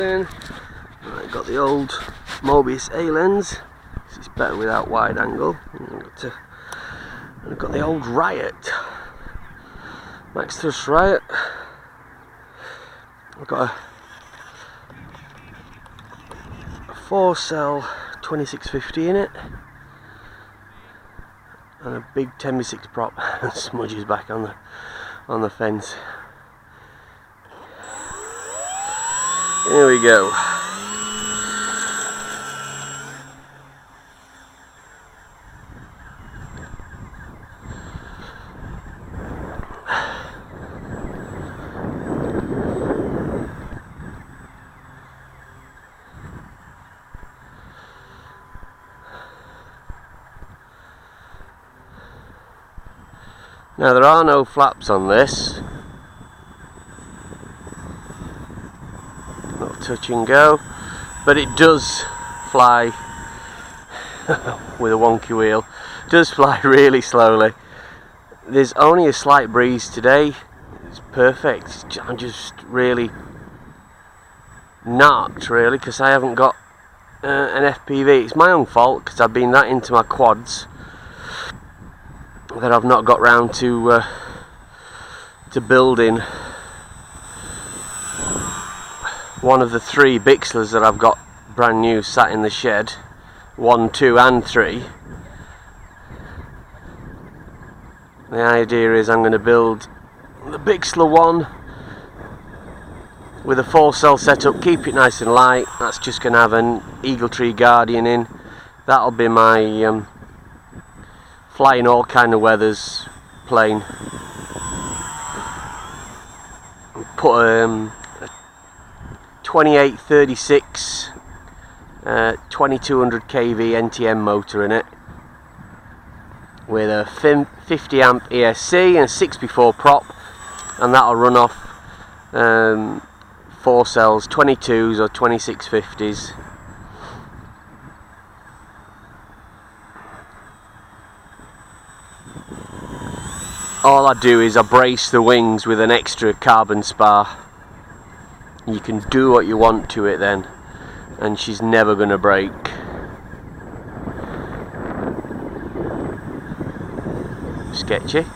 Right, got the old Mobius A lens. It's better without wide angle. I've got the old Riot, max thrust Riot. I've got a 4-cell 2650 in it, and a big 10x6 prop and smudges back on the fence. Here we go. Now there are no flaps on this. Not touch and go, but it does fly with a wonky wheel. It does fly really slowly. There's only a slight breeze today. It's perfect. I'm just really not really, because I haven't got an FPV. It's my own fault because I've been that into my quads that I've not got round to building one of the 3 Bixlers that I've got brand new sat in the shed, 1, 2 and 3. The idea is I'm going to build the Bixler one with a 4-cell setup, keep it nice and light. That's just going to have an Eagle Tree Guardian in. That'll be my flying all kind of weathers plane. Put a 2836 2200 kV NTM motor in it with a 50 amp ESC and a 6x4 prop, and that'll run off 4 cells, 22s or 2650s. All I do is I brace the wings with an extra carbon spar. You can do what you want to it then, and she's never going to break. Sketchy.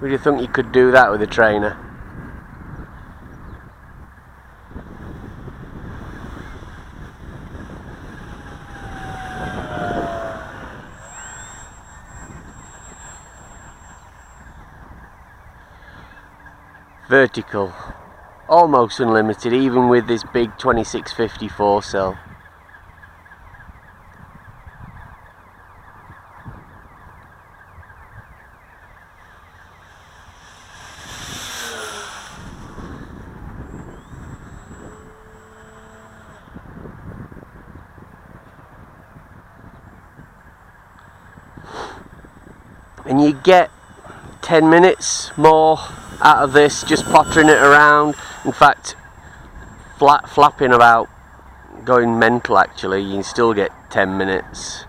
Would you think you could do that with a trainer? Vertical, almost unlimited, even with this big 2650 4-cell. And you get 10 minutes more out of this just pottering it around. In fact, flapping about, going mental actually, you can still get 10 minutes.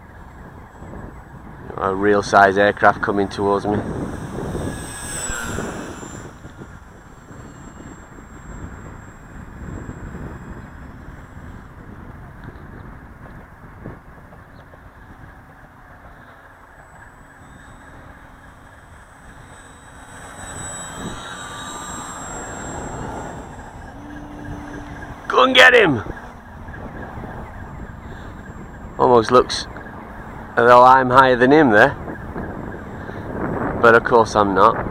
A real size aircraft coming towards me. Go and get him! Almost looks as though I'm higher than him there, but of course I'm not.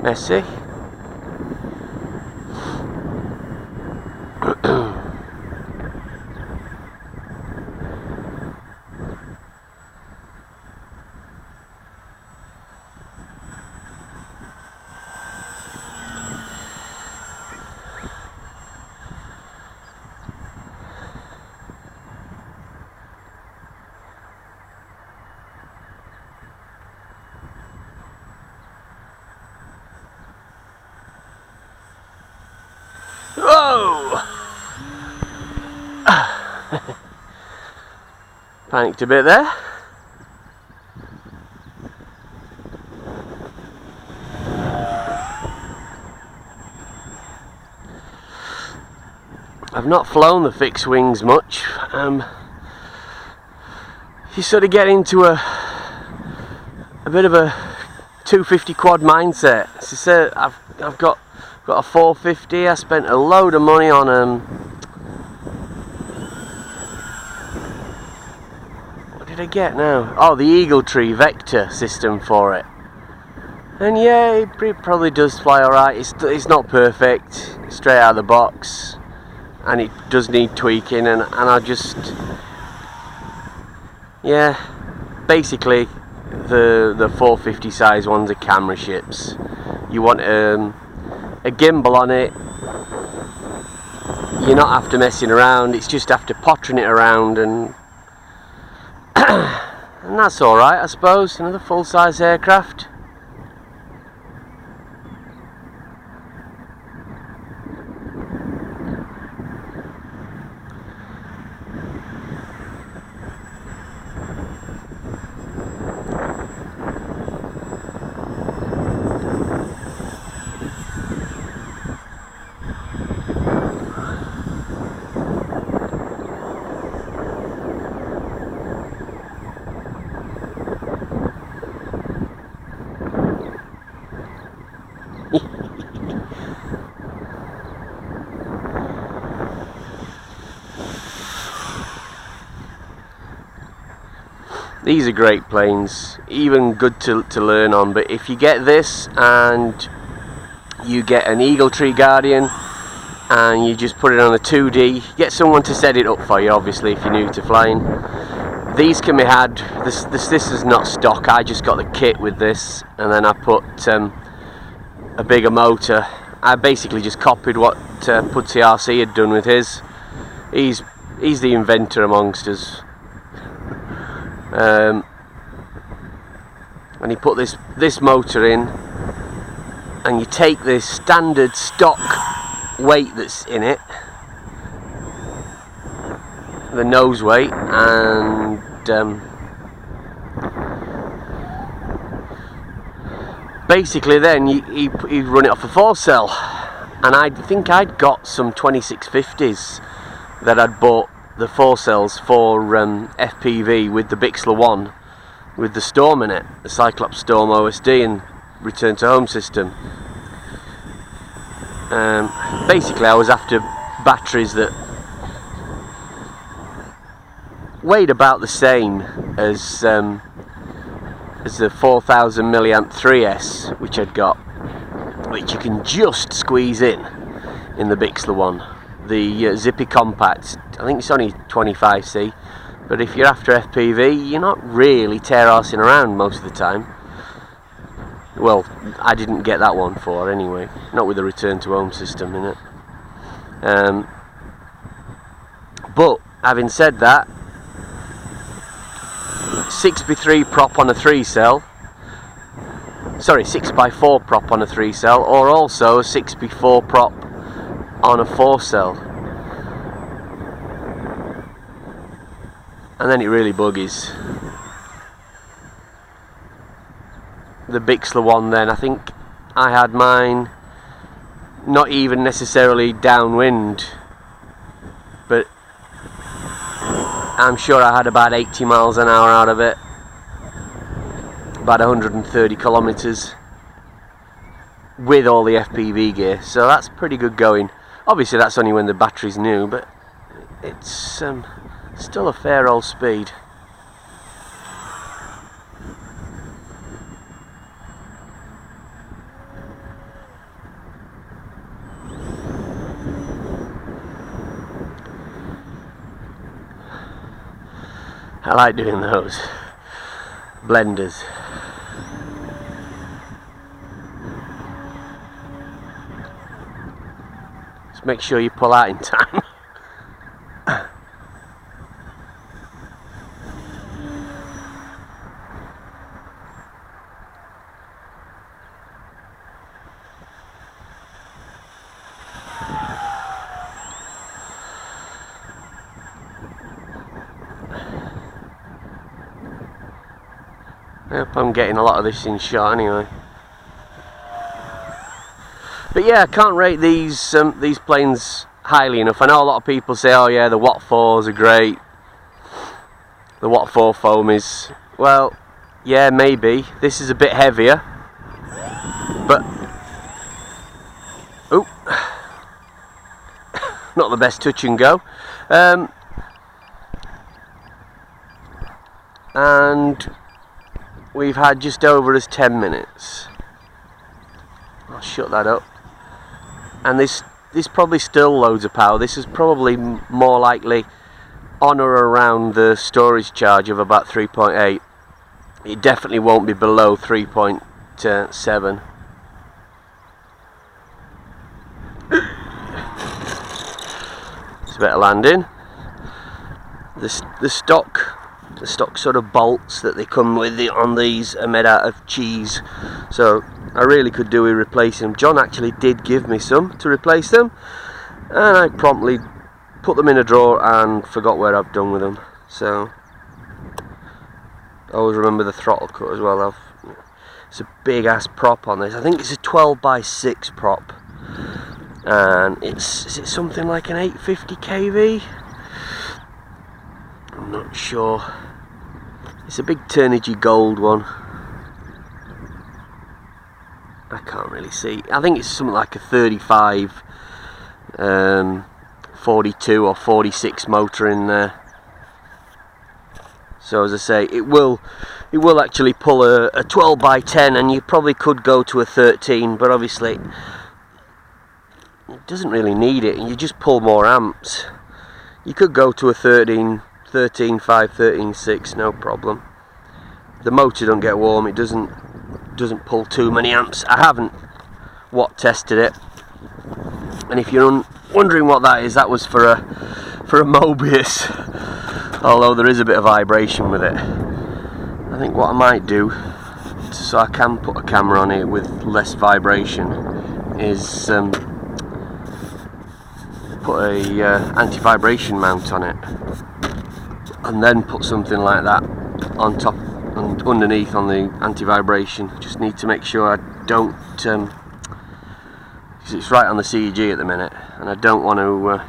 Messy. Whoa! Panicked a bit there. I've not flown the fixed wings much. You sort of get into a bit of a 250 quad mindset. So I've got a 450. I spent a load of money on what did I get now? Oh, the Eagle Tree Vector system for it. And yeah, it probably does fly alright. It's not perfect, straight out of the box, and it does need tweaking, and I just, yeah, basically the 450 size ones are camera ships. You want a gimbal on it, you're not after messing around, it's just after pottering it around, and and that's alright, I suppose. Another full size aircraft. These are great planes, even good to learn on, but if you get this and you get an Eagle Tree Guardian and you just put it on a 2D, get someone to set it up for you, obviously, if you're new to flying. These can be had, this is not stock, I just got the kit with this, and then I put a bigger motor. I basically just copied what Pudsey RC had done with his. He's the inventor amongst us. And he put this motor in, and you take this standard stock weight that's in it, the nose weight, and basically then you run it off a 4-cell, and I think I'd got some 2650s that I'd bought the 4-cells for FPV with the Bixler 1 with the Storm in it, the Cyclops Storm OSD and return to home system. Basically I was after batteries that weighed about the same as the 4000 milliamp 3S which I'd got, which you can just squeeze in the Bixler 1. The Zippy Compact, I think it's only 25C, but if you're after FPV, you're not really tear-arsing around most of the time. Well, I didn't get that one for anyway, not with the return to home system in it. But having said that, 6x3 prop on a 3-cell, sorry, 6x4 prop on a 3-cell, or also a 6x4 prop on a 4-cell, and then it really buggies. The Bixler 1 then, I think I had mine not even necessarily downwind, but I'm sure I had about 80 miles an hour out of it, about 130 kilometers with all the FPV gear, so that's pretty good going. Obviously that's only when the battery's new, but it's still a fair old speed. I like doing those blenders. Just make sure you pull out in time. I hope I'm getting a lot of this in shot anyway. But yeah, I can't rate these planes highly enough. I know a lot of people say, oh yeah, the Watt 4s are great. The Watt 4 foam is, well, yeah, maybe. This is a bit heavier. But, oh, not the best touch and go. And we've had just over us 10 minutes. I'll shut that up. And this probably still loads of power. This is probably more likely on or around the storage charge of about 3.8. It definitely won't be below 3.7. It's a bit of landing. The stock sort of bolts that they come with on these are made out of cheese, so I really could do with replacing them. John actually did give me some to replace them, and I promptly put them in a drawer and forgot where I've done with them. So I always remember the throttle cut as well. It's a big ass prop on this. I think it's a 12x6 prop, and is it something like an 850 kV? I'm not sure. It's a big Turnigy gold one. I can't really see. I think it's something like a 35, 42 or 46 motor in there. So as I say, it will actually pull a 12x10, and you probably could go to a 13, but obviously it doesn't really need it, and you just pull more amps. You could go to a 13.5, 13.6, no problem. The motor don't get warm, it doesn't pull too many amps. I haven't watt tested it, and if you're wondering what that is, that was for a Mobius, although there is a bit of vibration with it. I think what I might do, so I can put a camera on it with less vibration, is put a anti-vibration mount on it, and then put something like that on top and underneath on the anti-vibration. Just need to make sure I don't, because it's right on the CEG at the minute, and I don't want to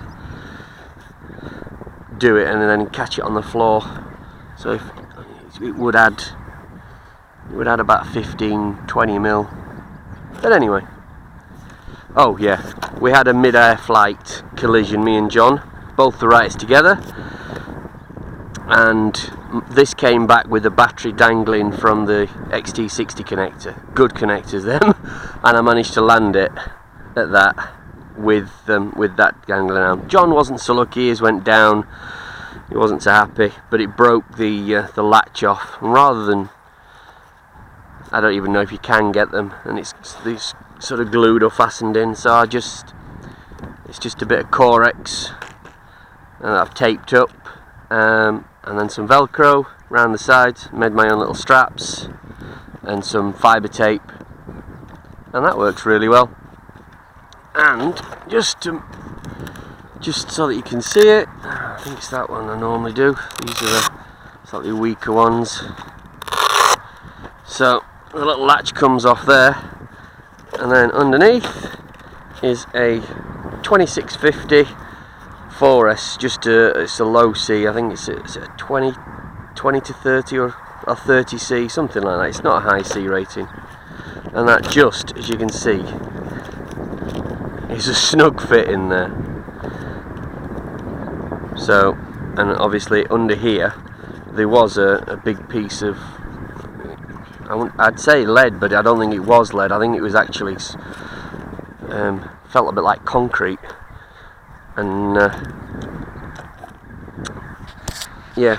do it and then catch it on the floor. So if it would add about 15-20 mil. But anyway, oh yeah, we had a mid-air flight collision, me and John, both the Riots together, and this came back with the battery dangling from the XT60 connector. Good connectors them, and I managed to land it at that with that dangling arm. John wasn't so lucky, his went down, he wasn't so happy, but it broke the latch off, and rather than, I don't even know if you can get them, and it's sort of glued or fastened in, so it's just a bit of Corex and I've taped up, and then some Velcro around the sides, made my own little straps, and some fibre tape, and that works really well. And just so that you can see it, I think it's that one I normally do. These are the slightly weaker ones. So the little latch comes off there, and then underneath is a 2650 4S. It's a low C. I think it's a 20 to 30 or 30 C, something like that. It's not a high C rating, and that, just as you can see, is a snug fit in there. So, and obviously under here there was a big piece of, I'd say lead, but I don't think it was lead. I think it was actually felt a bit like concrete, and yeah,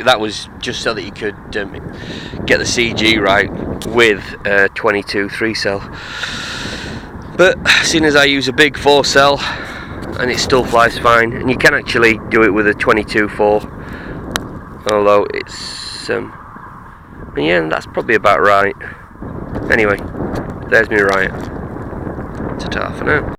that was just so that you could get the CG right with 22 3-cell. But seeing as I use a big 4-cell, and it still flies fine, and you can actually do it with a 22.4, although it's yeah, that's probably about right. Anyway, there's me Riot. Ta-ta for now.